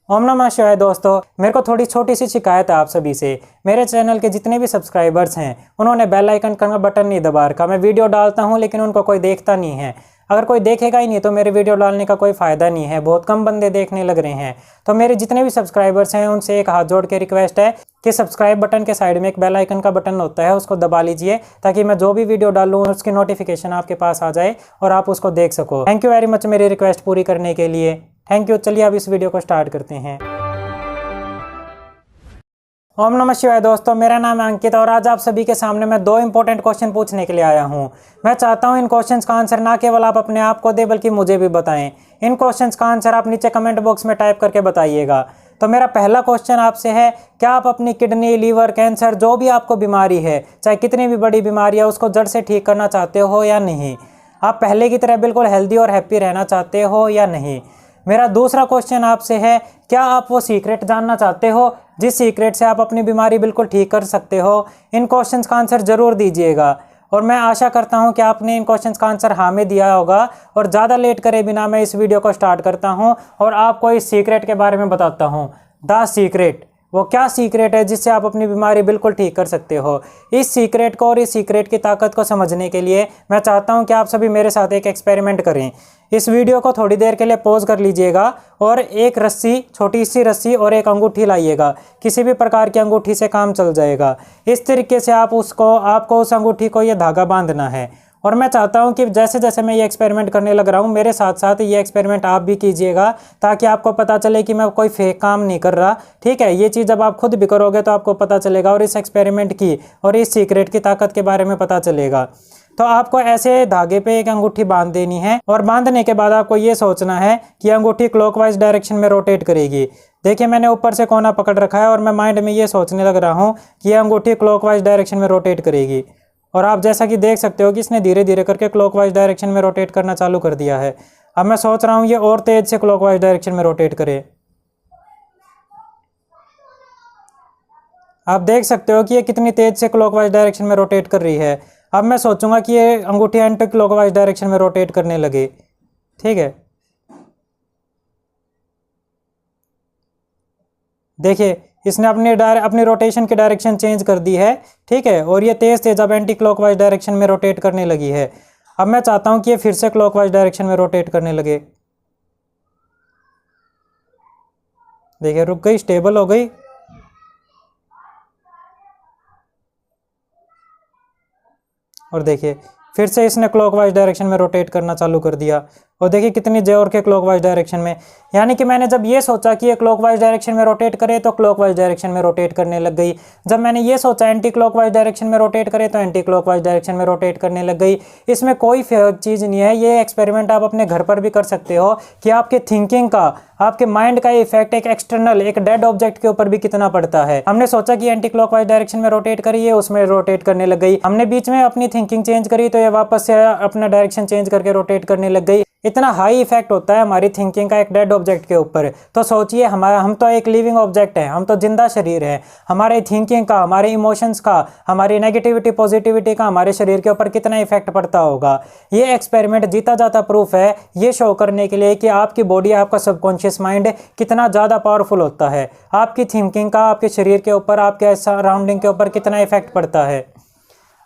ओम नमः शिवाय दोस्तों, मेरे को थोड़ी छोटी सी शिकायत है आप सभी से। मेरे चैनल के जितने भी सब्सक्राइबर्स हैं उन्होंने बेल आइकन का बटन नहीं दबा रखा। मैं वीडियो डालता हूं लेकिन उनको कोई देखता नहीं है। अगर कोई देखेगा ही नहीं तो मेरे वीडियो डालने का कोई फ़ायदा नहीं है। बहुत कम बंदे देखने लग रहे हैं। तो मेरे जितने भी सब्सक्राइबर्स हैं उनसे एक हाथ जोड़ के रिक्वेस्ट है कि सब्सक्राइब बटन के साइड में एक बेल आइकन का बटन होता है, उसको दबा लीजिए ताकि मैं जो भी वीडियो डालूँ उसकी नोटिफिकेशन आपके पास आ जाए और आप उसको देख सको। थैंक यू वेरी मच मेरी रिक्वेस्ट पूरी करने के लिए। Thank you. चलिए अब इस वीडियो को स्टार्ट करते हैं। ओम नमः शिवाय दोस्तों, मेरा नाम है अंकित और आज आप सभी के सामने मैं दो इंपॉर्टेंट क्वेश्चन पूछने के लिए आया हूं। मैं चाहता हूं इन क्वेश्चंस का आंसर ना केवल आप अपने आप को दें बल्कि मुझे भी बताएं। इन क्वेश्चंस का आंसर आप नीचे कमेंट बॉक्स में टाइप करके बताइएगा। तो मेरा पहला क्वेश्चन आपसे है, क्या आप अपनी किडनी, लीवर, कैंसर जो भी आपको बीमारी है, चाहे कितनी भी बड़ी बीमारी है, उसको जड़ से ठीक करना चाहते हो या नहीं? आप पहले की तरह बिल्कुल हेल्दी और हैप्पी रहना चाहते हो या नहीं? मेरा दूसरा क्वेश्चन आपसे है, क्या आप वो सीक्रेट जानना चाहते हो जिस सीक्रेट से आप अपनी बीमारी बिल्कुल ठीक कर सकते हो? इन क्वेश्चंस का आंसर ज़रूर दीजिएगा और मैं आशा करता हूं कि आपने इन क्वेश्चंस का आंसर हाँ में दिया होगा। और ज़्यादा लेट करे बिना मैं इस वीडियो को स्टार्ट करता हूं और आपको इस सीक्रेट के बारे में बताता हूं। द सीक्रेट, वो क्या सीक्रेट है जिससे आप अपनी बीमारी बिल्कुल ठीक कर सकते हो? इस सीक्रेट को और इस सीक्रेट की ताकत को समझने के लिए मैं चाहता हूं कि आप सभी मेरे साथ एक एक्सपेरिमेंट करें। इस वीडियो को थोड़ी देर के लिए पॉज कर लीजिएगा और एक रस्सी, छोटी सी रस्सी और एक अंगूठी लाइएगा। किसी भी प्रकार की अंगूठी से काम चल जाएगा। इस तरीके से आपको उस अंगूठी को ये धागा बांधना है। और मैं चाहता हूं कि जैसे जैसे मैं ये एक्सपेरिमेंट करने लग रहा हूं मेरे साथ साथ ये एक्सपेरिमेंट आप भी कीजिएगा ताकि आपको पता चले कि मैं कोई फेक काम नहीं कर रहा। ठीक है, ये चीज़ जब आप खुद भी करोगे तो आपको पता चलेगा और इस एक्सपेरिमेंट की और इस सीक्रेट की ताकत के बारे में पता चलेगा। तो आपको ऐसे धागे पे एक अंगूठी बांध देनी है और बांधने के बाद आपको ये सोचना है कि अंगूठी क्लॉकवाइज डायरेक्शन में रोटेट करेगी। देखिए, मैंने ऊपर से कोना पकड़ रखा है और मैं माइंड में ये सोचने लग रहा हूँ कि ये अंगूठी क्लॉकवाइज डायरेक्शन में रोटेट करेगी। और आप जैसा कि देख सकते हो कि इसने धीरे धीरे करके क्लॉकवाइज डायरेक्शन में रोटेट करना चालू कर दिया है। अब मैं सोच रहा हूँ ये और तेज से क्लॉकवाइज डायरेक्शन में रोटेट करे। आप देख सकते हो कि ये कितनी तेज से क्लॉकवाइज डायरेक्शन में रोटेट कर रही है। अब मैं सोचूंगा कि ये अंगूठी एंटी क्लॉकवाइज डायरेक्शन में रोटेट करने लगे। ठीक है, देखिए इसने अपनी रोटेशन की डायरेक्शन चेंज कर दी है। ठीक है, और ये तेज तेज अब एंटी क्लॉकवाइज डायरेक्शन में रोटेट करने लगी है। अब मैं चाहता हूं कि ये फिर से क्लॉकवाइज डायरेक्शन में रोटेट करने लगे। देखिए, रुक गई, स्टेबल हो गई। और देखिए फिर से इसने क्लॉकवाइज डायरेक्शन में रोटेट करना चालू कर दिया। और देखिए कितनी जोर के क्लॉकवाइज डायरेक्शन में, यानी कि मैंने जब ये सोचा कि ये क्लॉकवाइज डायरेक्शन में रोटेट करे तो क्लॉकवाइज डायरेक्शन में रोटेट करने लग गई। जब मैंने ये सोचा एंटी क्लॉकवाइज डायरेक्शन में रोटेट करे तो एंटी क्लॉकवाइज डायरेक्शन में रोटेट करने लग गई। इसमें कोई चीज़ नहीं है। ये एक्सपेरिमेंट आप अपने घर पर भी कर सकते हो कि आपके थिंकिंग का, आपके माइंड का इफेक्ट एक एक्सटर्नल, एक डेड ऑब्जेक्ट के ऊपर भी कितना पड़ता है। हमने सोचा कि एंटी क्लॉकवाइज डायरेक्शन में रोटेट करिए, उसमें रोटेट करने लग गई। हमने बीच में अपनी थिंकिंग चेंज करी तो ये वापस से अपना डायरेक्शन चेंज करके रोटेट करने लग गई। इतना हाई इफेक्ट होता है हमारी थिंकिंग का एक डेड ऑब्जेक्ट के ऊपर। तो सोचिए, हम तो एक लिविंग ऑब्जेक्ट हैं, हम तो जिंदा शरीर है। हमारे थिंकिंग का, हमारे इमोशंस का, हमारी नेगेटिविटी पॉजिटिविटी का हमारे शरीर के ऊपर कितना इफेक्ट पड़ता होगा। ये एक्सपेरिमेंट जीता जाता प्रूफ है ये शो करने के लिए कि आपकी बॉडी, आपका सबकॉन्शियस माइंड कितना ज़्यादा पावरफुल होता है। आपकी थिंकिंग का आपके शरीर के ऊपर, आपके सराउंडिंग के ऊपर कितना इफेक्ट पड़ता है।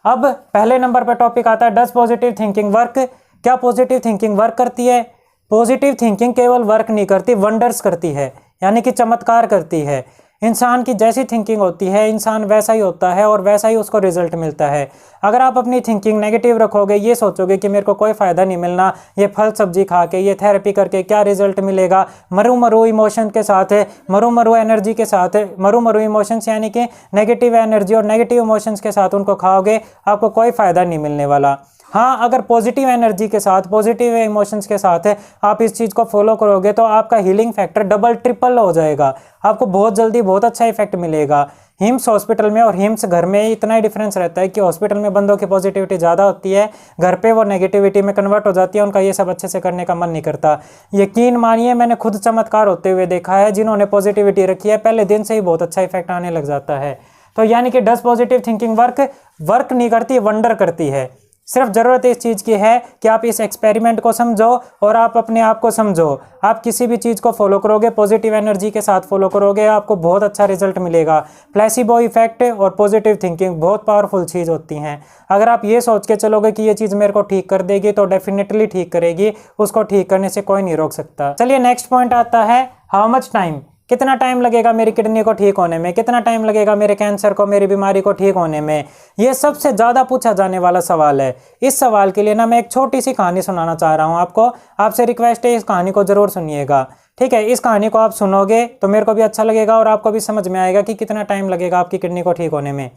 अब पहले नंबर पर टॉपिक आता है, डज पॉजिटिव थिंकिंग वर्क? क्या पॉजिटिव थिंकिंग वर्क करती है? पॉजिटिव थिंकिंग केवल वर्क नहीं करती, वंडर्स करती है, यानी कि चमत्कार करती है। इंसान की जैसी थिंकिंग होती है इंसान वैसा ही होता है और वैसा ही उसको रिजल्ट मिलता है। अगर आप अपनी थिंकिंग नेगेटिव रखोगे, ये सोचोगे कि मेरे को कोई फ़ायदा नहीं मिलना, ये फल सब्जी खा के, ये थेरेपी करके क्या रिजल्ट मिलेगा, मरू मरू इमोशन के साथ है, मरू मरू एनर्जी के साथ है, मरू मरू इमोशंस यानी कि नेगेटिव एनर्जी और नेगेटिव इमोशंस के साथ उनको खाओगे, आपको कोई फ़ायदा नहीं मिलने वाला। हाँ, अगर पॉजिटिव एनर्जी के साथ, पॉजिटिव इमोशंस के साथ है, आप इस चीज़ को फॉलो करोगे तो आपका हीलिंग फैक्टर डबल ट्रिपल हो जाएगा। आपको बहुत जल्दी बहुत अच्छा इफेक्ट मिलेगा। हिम्स हॉस्पिटल में और हिम्स घर में इतना ही डिफरेंस रहता है कि हॉस्पिटल में बंदों की पॉजिटिविटी ज़्यादा होती है, घर पे वो नेगेटिविटी में कन्वर्ट हो जाती है, उनका ये सब अच्छे से करने का मन नहीं करता। यकीन मानिए, मैंने खुद चमत्कार होते हुए देखा है। जिन्होंने पॉजिटिविटी रखी है पहले दिन से ही बहुत अच्छा इफेक्ट आने लग जाता है। तो यानी कि does positive thinking work? Work नहीं करती, वंडर करती है। सिर्फ ज़रूरत इस चीज़ की है कि आप इस एक्सपेरिमेंट को समझो और आप अपने आप को समझो। आप किसी भी चीज़ को फॉलो करोगे, पॉजिटिव एनर्जी के साथ फॉलो करोगे, आपको बहुत अच्छा रिजल्ट मिलेगा। प्लेसिबो इफेक्ट और पॉजिटिव थिंकिंग बहुत पावरफुल चीज़ होती हैं। अगर आप ये सोच के चलोगे कि ये चीज़ मेरे को ठीक कर देगी तो डेफिनेटली ठीक करेगी, उसको ठीक करने से कोई नहीं रोक सकता। चलिए नेक्स्ट पॉइंट आता है, हाउ मच टाइम, कितना टाइम लगेगा मेरी किडनी को ठीक होने में, कितना टाइम लगेगा मेरे कैंसर को, मेरी बीमारी को ठीक होने में। ये सबसे ज़्यादा पूछा जाने वाला सवाल है। इस सवाल के लिए ना मैं एक छोटी सी कहानी सुनाना चाह रहा हूँ आपको। आपसे रिक्वेस्ट है इस कहानी को ज़रूर सुनिएगा, ठीक है। इस कहानी को आप सुनोगे तो मेरे को भी अच्छा लगेगा और आपको भी समझ में आएगा कि कितना टाइम लगेगा आपकी किडनी को ठीक होने में।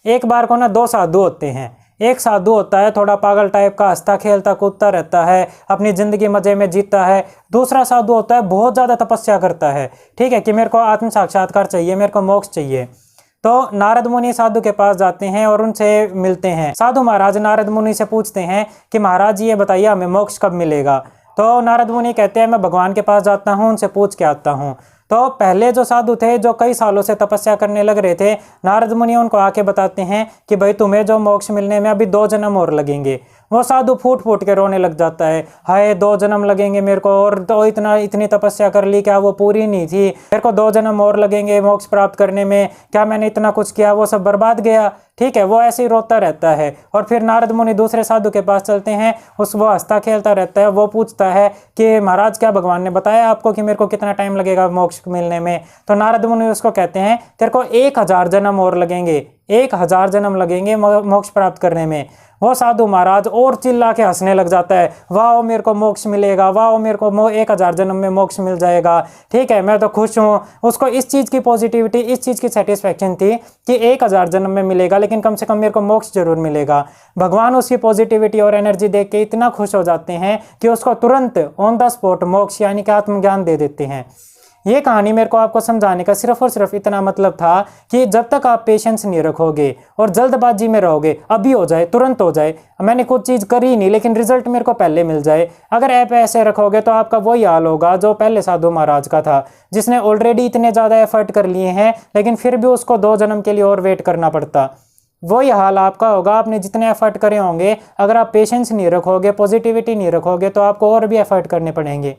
एक बार को ना दो साधु होते हैं। एक साधु होता है थोड़ा पागल टाइप का, हंसता खेलता कूदता रहता है, अपनी ज़िंदगी मज़े में जीता है। दूसरा साधु होता है बहुत ज़्यादा तपस्या करता है, ठीक है, कि मेरे को आत्म साक्षात्कार चाहिए, मेरे को मोक्ष चाहिए। तो नारद मुनि साधु के पास जाते हैं और उनसे मिलते हैं। साधु महाराज नारद मुनि से पूछते हैं कि महाराज ये बताइए हमें मोक्ष कब मिलेगा। तो नारद मुनि कहते हैं मैं भगवान के पास जाता हूँ, उनसे पूछ के आता हूँ। तो पहले जो साधु थे जो कई सालों से तपस्या करने लग रहे थे, नारद मुनि उनको आके बताते हैं कि भाई तुम्हें जो मोक्ष मिलने में अभी 2 जन्म और लगेंगे। वो साधु फूट फूट के रोने लग जाता है, हाय 2 जन्म लगेंगे मेरे को, और तो इतनी तपस्या कर ली, क्या वो पूरी नहीं थी, मेरे को 2 जन्म और लगेंगे मोक्ष प्राप्त करने में, क्या मैंने इतना कुछ किया वो सब बर्बाद गया, ठीक है। वो ऐसे ही रोता रहता है। और फिर नारद मुनि दूसरे साधु के पास चलते हैं, वो हंसता खेलता रहता है। वो पूछता है कि महाराज क्या भगवान ने बताया आपको कि मेरे को कितना टाइम लगेगा मोक्ष मिलने में। तो नारद मुनि उसको कहते हैं तेरे को 1000 जन्म और लगेंगे, 1000 जन्म लगेंगे मोक्ष प्राप्त करने में। वो साधु महाराज और चिल्ला के हंसने लग जाता है, वाह मेरे को मोक्ष मिलेगा, वाह मेरे को 1000 जन्म में मोक्ष मिल जाएगा, ठीक है, मैं तो खुश हूँ। उसको इस चीज़ की पॉजिटिविटी, इस चीज़ की सेटिस्फेक्शन थी कि 1000 जन्म में मिलेगा लेकिन कम से कम मेरे को मोक्ष जरूर मिलेगा। भगवान उसकी पॉजिटिविटी और एनर्जी देख के इतना खुश हो जाते हैं कि उसको तुरंत ऑन द स्पॉट मोक्ष यानी कि आत्मज्ञान दे देते हैं। ये कहानी मेरे को आपको समझाने का सिर्फ और सिर्फ इतना मतलब था कि जब तक आप पेशेंस नहीं रखोगे और जल्दबाजी में रहोगे, अभी हो जाए, तुरंत हो जाए, मैंने कुछ चीज़ करी नहीं लेकिन रिजल्ट मेरे को पहले मिल जाए, अगर आप ऐसे रखोगे तो आपका वही हाल होगा जो पहले साधु महाराज का था, जिसने ऑलरेडी इतने ज़्यादा एफर्ट कर लिए हैं लेकिन फिर भी उसको 2 जन्म के लिए और वेट करना पड़ता। वही हाल आपका होगा। आपने जितने एफर्ट करे होंगे, अगर आप पेशेंस नहीं रखोगे, पॉजिटिविटी नहीं रखोगे तो आपको और भी एफर्ट करने पड़ेंगे।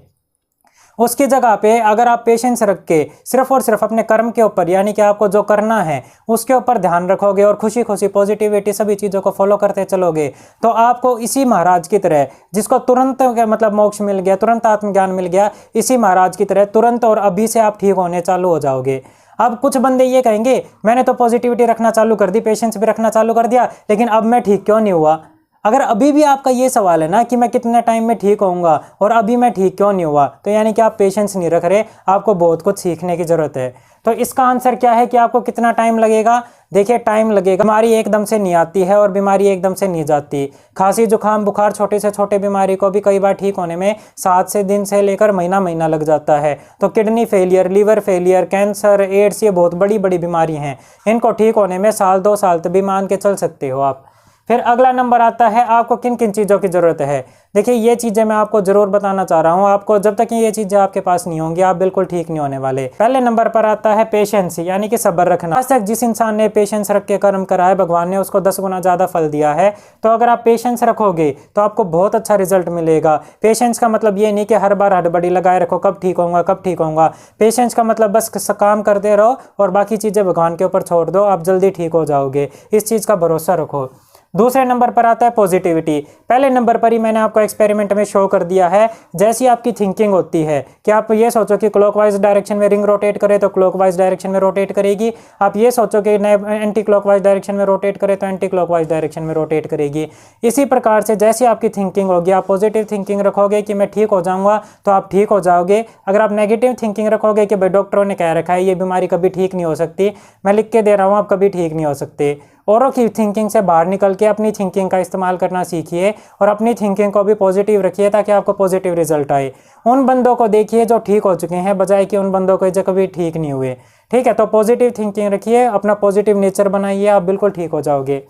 उसकी जगह पे अगर आप पेशेंस रख के सिर्फ और सिर्फ अपने कर्म के ऊपर यानी कि आपको जो करना है उसके ऊपर ध्यान रखोगे और खुशी खुशी पॉजिटिविटी सभी चीज़ों को फॉलो करते चलोगे तो आपको इसी महाराज की तरह, जिसको तुरंत मतलब मोक्ष मिल गया, तुरंत आत्मज्ञान मिल गया, इसी महाराज की तरह तुरंत और अभी से आप ठीक होने चालू हो जाओगे। अब कुछ बंदे ये कहेंगे मैंने तो पॉजिटिविटी रखना चालू कर दी, पेशेंस भी रखना चालू कर दिया, लेकिन अब मैं ठीक क्यों नहीं हुआ। अगर अभी भी आपका ये सवाल है ना कि मैं कितने टाइम में ठीक होऊंगा और अभी मैं ठीक क्यों नहीं हुआ, तो यानी कि आप पेशेंस नहीं रख रहे, आपको बहुत कुछ सीखने की ज़रूरत है। तो इसका आंसर क्या है कि आपको कितना टाइम लगेगा। देखिए टाइम लगेगा, बीमारी एकदम से नहीं आती है और बीमारी एकदम से नहीं जाती। खांसी जुकाम बुखार छोटे से छोटे बीमारी को भी कई बार ठीक होने में 7 से दिन से लेकर महीना लग जाता है। तो kidney failure, liver failure, cancer, AIDS, ये बहुत बड़ी बड़ी बीमारी हैं, इनको ठीक होने में 1-2 साल तक भी मान के चल सकते हो आप। फिर अगला नंबर आता है आपको किन किन चीज़ों की ज़रूरत है। देखिए ये चीज़ें मैं आपको ज़रूर बताना चाह रहा हूँ, आपको जब तक ये चीज़ें आपके पास नहीं होंगी आप बिल्कुल ठीक नहीं होने वाले। पहले नंबर पर आता है पेशेंस यानी कि सब्र रखना। आज तक जिस इंसान ने पेशेंस रख के कर्म करा है भगवान ने उसको 10 गुना ज़्यादा फल दिया है। तो अगर आप पेशेंस रखोगे तो आपको बहुत अच्छा रिजल्ट मिलेगा। पेशेंस का मतलब ये नहीं कि हर बार हड़बड़ी लगाए रखो कब ठीक होऊंगा कब ठीक होऊंगा। पेशेंस का मतलब बस काम करते रहो और बाकी चीज़ें भगवान के ऊपर छोड़ दो, आप जल्दी ठीक हो जाओगे, इस चीज़ का भरोसा रखो। दूसरे नंबर पर आता है पॉजिटिविटी। पहले नंबर पर ही मैंने आपको एक्सपेरिमेंट में शो कर दिया है, जैसी आपकी थिंकिंग होती है कि आप ये सोचो कि क्लॉकवाइज डायरेक्शन में रिंग रोटेट करे तो क्लॉकवाइज डायरेक्शन में रोटेट करेगी। आप ये सोचो कि एंटी क्लॉकवाइज डायरेक्शन में रोटेट करे तो एंटी क्लॉकवाइज डायरेक्शन में रोटेट करेगी। इसी प्रकार से जैसी आपकी थिंकिंग होगी, आप पॉजिटिव थिंकिंग रखोगे कि मैं ठीक हो जाऊँगा तो आप ठीक हो जाओगे। अगर आप नेगेटिव थिंकिंग रखोगे कि भाई डॉक्टरों ने कह रखा है ये बीमारी कभी ठीक नहीं हो सकती, मैं लिख के दे रहा हूँ आप कभी ठीक नहीं हो सकते। औरों की थिंकिंग से बाहर निकल के अपनी थिंकिंग का इस्तेमाल करना सीखिए और अपनी थिंकिंग को भी पॉजिटिव रखिए ताकि आपको पॉजिटिव रिजल्ट आए। उन बंदों को देखिए जो ठीक हो चुके हैं बजाय कि उन बंदों को जो कभी ठीक नहीं हुए। ठीक है, तो पॉजिटिव थिंकिंग रखिए, अपना पॉजिटिव नेचर बनाइए, आप बिल्कुल ठीक हो जाओगे।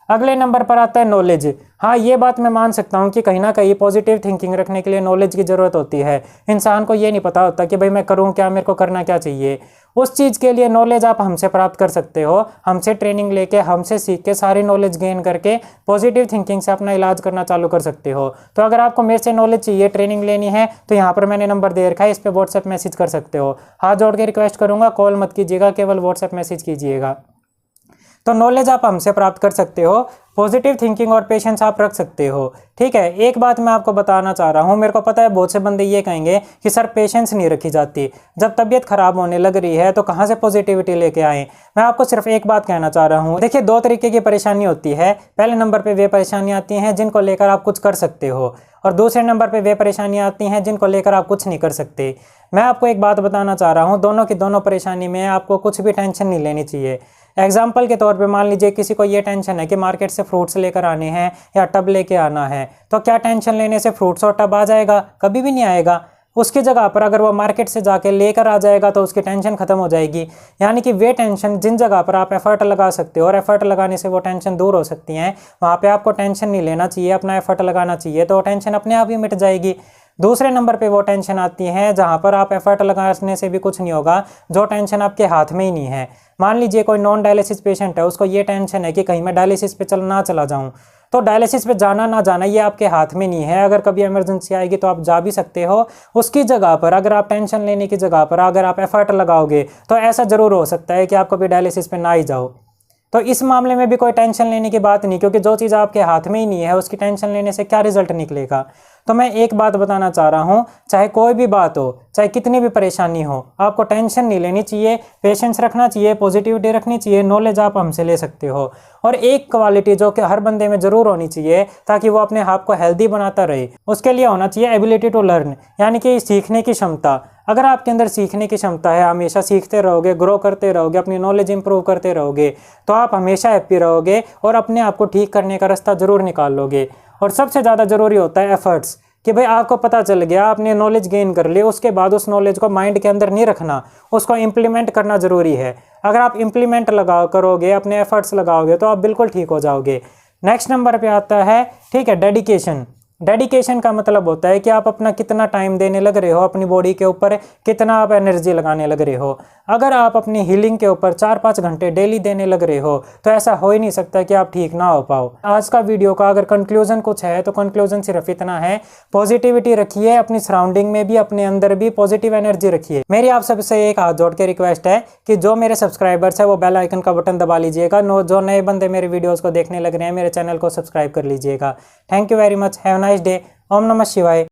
अगले नंबर पर आता है नॉलेज। हाँ, ये बात मैं मान सकता हूँ कि कहीं ना कहीं पॉजिटिव थिंकिंग रखने के लिए नॉलेज की ज़रूरत होती है। इंसान को ये नहीं पता होता कि भाई मैं करूँ क्या, मेरे को करना क्या चाहिए। उस चीज़ के लिए नॉलेज आप हमसे प्राप्त कर सकते हो, हमसे ट्रेनिंग लेके, हमसे सीख के, सारी नॉलेज गेन करके पॉजिटिव थिंकिंग से अपना इलाज करना चालू कर सकते हो। तो अगर आपको मेरे से नॉलेज चाहिए, ट्रेनिंग लेनी है, तो यहाँ पर मैंने नंबर दे रखा है, इस पर व्हाट्सएप मैसेज कर सकते हो। हाथ जोड़ के रिक्वेस्ट करूँगा, कॉल मत कीजिएगा, केवल व्हाट्सएप मैसेज कीजिएगा। तो नॉलेज आप हमसे प्राप्त कर सकते हो, पॉजिटिव थिंकिंग और पेशेंस आप रख सकते हो। ठीक है, एक बात मैं आपको बताना चाह रहा हूँ, मेरे को पता है बहुत से बंदे ये कहेंगे कि सर पेशेंस नहीं रखी जाती, जब तबीयत खराब होने लग रही है तो कहाँ से पॉजिटिविटी लेके आए। मैं आपको सिर्फ एक बात कहना चाह रहा हूँ, देखिए 2 तरीके की परेशानी होती है। पहले नंबर पर वे परेशानियाँ आती हैं जिनको लेकर आप कुछ कर सकते हो, और दूसरे नंबर पर वे परेशानियाँ आती हैं जिनको लेकर आप कुछ नहीं कर सकते। मैं आपको एक बात बताना चाह रहा हूँ, दोनों की दोनों परेशानी में आपको कुछ भी टेंशन नहीं लेनी चाहिए। एग्जाम्पल के तौर पे मान लीजिए किसी को ये टेंशन है कि मार्केट से फ्रूट्स लेकर आने हैं या टब लेके आना है, तो क्या टेंशन लेने से फ्रूट्स और टब आ जाएगा? कभी भी नहीं आएगा। उसकी जगह पर अगर वो मार्केट से जाके लेकर आ जाएगा तो उसकी टेंशन खत्म हो जाएगी। यानी कि वे टेंशन जिन जगह पर आप एफर्ट लगा सकते हो और एफर्ट लगाने से वो टेंशन दूर हो सकती हैं, वहाँ पे आपको टेंशन नहीं लेना चाहिए, अपना एफर्ट लगाना चाहिए, तो वो टेंशन अपने आप ही मिट जाएगी। दूसरे नंबर पे वो टेंशन आती है जहाँ पर आप एफर्ट लगाने से भी कुछ नहीं होगा, जो टेंशन आपके हाथ में ही नहीं है। मान लीजिए कोई नॉन डायलिसिस पेशेंट है, उसको ये टेंशन है कि कहीं मैं डायलिसिस पे चला जाऊँ, तो डायलिसिस पे जाना ना जाना ये आपके हाथ में नहीं है। अगर कभी इमरजेंसी आएगी तो आप जा भी सकते हो। उसकी जगह पर अगर आप टेंशन लेने की जगह पर अगर आप एफर्ट लगाओगे तो ऐसा ज़रूर हो सकता है कि आप कभी डायलिसिस पे ना ही जाओ। तो इस मामले में भी कोई टेंशन लेने की बात नहीं, क्योंकि जो चीज़ आपके हाथ में ही नहीं है उसकी टेंशन लेने से क्या रिजल्ट निकलेगा। तो मैं एक बात बताना चाह रहा हूँ, चाहे कोई भी बात हो, चाहे कितनी भी परेशानी हो, आपको टेंशन नहीं लेनी चाहिए, पेशेंस रखना चाहिए, पॉजिटिविटी रखनी चाहिए। नॉलेज आप हमसे ले सकते हो। और एक क्वालिटी जो कि हर बंदे में ज़रूर होनी चाहिए ताकि वो अपने आप को हेल्दी बनाता रहे, उसके लिए होना चाहिए एबिलिटी टू लर्न, यानी कि सीखने की क्षमता। अगर आपके अंदर सीखने की क्षमता है, हमेशा सीखते रहोगे, ग्रो करते रहोगे, अपनी नॉलेज इंप्रूव करते रहोगे, तो आप हमेशा हैप्पी रहोगे और अपने आप को ठीक करने का रास्ता ज़रूर निकाल लोगे। और सबसे ज़्यादा ज़रूरी होता है एफर्ट्स, कि भाई आपको पता चल गया, आपने नॉलेज गेन कर ली, उसके बाद उस नॉलेज को माइंड के अंदर नहीं रखना, उसको इम्प्लीमेंट करना ज़रूरी है। अगर आप इम्प्लीमेंट करोगे, अपने एफर्ट्स लगाओगे, तो आप बिल्कुल ठीक हो जाओगे। नेक्स्ट नंबर पे आता है, ठीक है, डेडिकेशन। डेडिकेशन का मतलब होता है कि आप अपना कितना टाइम देने लग रहे हो अपनी बॉडी के ऊपर, कितना आप एनर्जी लगाने लग रहे हो। अगर आप अपनी हीलिंग के ऊपर 4-5 घंटे डेली देने लग रहे हो तो ऐसा हो ही नहीं सकता कि आप ठीक ना हो पाओ। आज का वीडियो का अगर कंक्लूजन कुछ है तो कंक्लूजन सिर्फ इतना है, पॉजिटिविटी रखिए, अपनी सराउंडिंग में भी, अपने अंदर भी पॉजिटिव एनर्जी रखिए। मेरी आप सबसे एक हाथ जोड़ के रिक्वेस्ट है कि जो मेरे सब्सक्राइबर्स है वो बेल आइकन का बटन दबा लीजिएगा। जो नए बंदे मेरे वीडियोज़ को देखने लग रहे हैं, मेरे चैनल को सब्सक्राइब कर लीजिएगा। Thank you very much, have nice day. ओम नमः शिवाय।